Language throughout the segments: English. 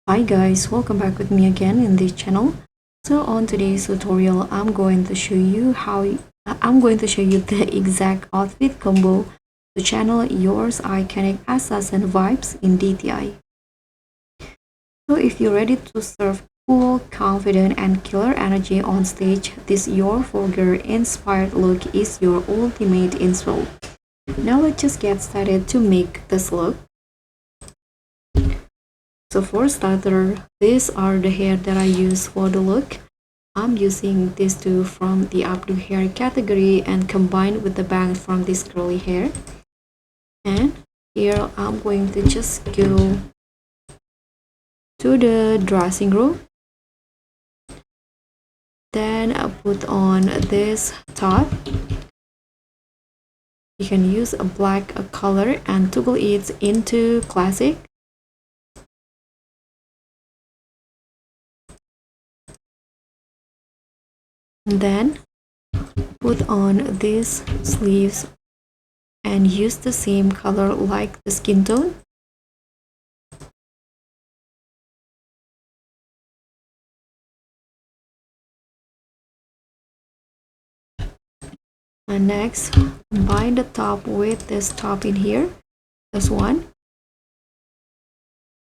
Hi guys, welcome back with me again in this channel. So on today's tutorial, I'm going to show you the exact outfit combo to channel yours iconic assassin vibes in DTI. So if you're ready to serve cool, confident, and killer energy on stage, this Yor Forger inspired look is your ultimate inspo. Now let's just get started to make this look. So for starter, these are the hair that I use for the look. I'm using these two from the updo hair category and combined with the bangs from this curly hair. And here I'm going to just go to the dressing room. Then I put on this top. You can use a black color and toggle it into classic. And then put on these sleeves and use the same color like the skin tone. And next, combine the top with this top in here, this one,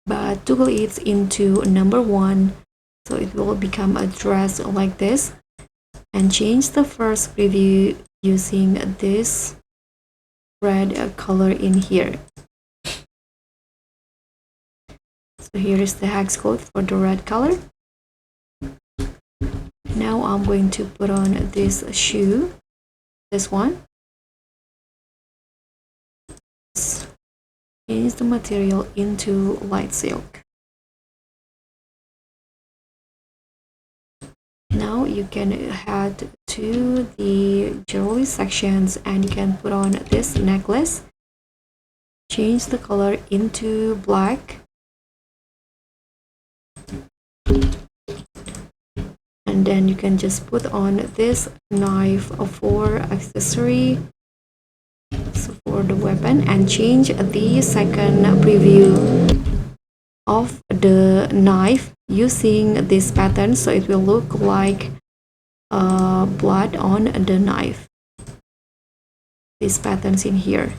but toggle it into number 1 so it will become a dress like this, and change the first preview using this red color in here. So here is the hex code for the red color. Now I'm going to put on this shoe, this one. Change the material into light silk. Now you can head to the jewelry sections and you can put on this necklace. Change the color into black. And then you can just put on this knife for accessory, so for the weapon, and change the second preview of the knife using this pattern so it will look like blood on the knife. These patterns in here.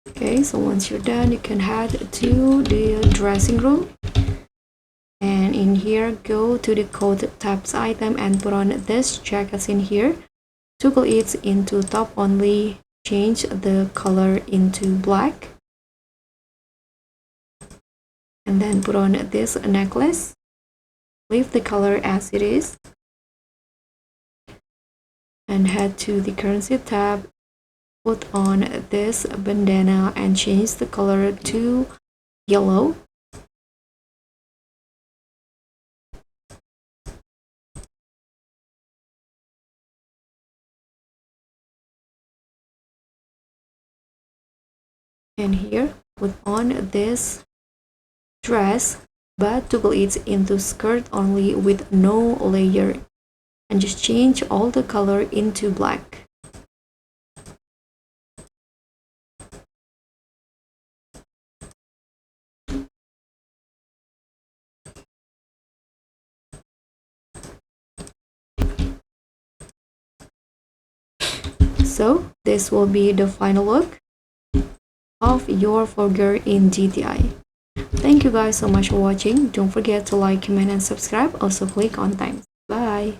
Okay, so once you're done, you can head to the dressing room, and in here go to the coat tabs item and put on this jacket in here. Toggle it into top only, change the color into black, and then put on this necklace. Leave the color as it is and head to the currency tab. Put on this bandana and change the color to yellow. And here put on this dress, but toggle it into skirt only with no layer, and just change all the color into black. So this will be the final look of Yor Forger in DTI. Thank you guys so much for watching. Don't forget to like, comment, and subscribe. Also click on times. Bye.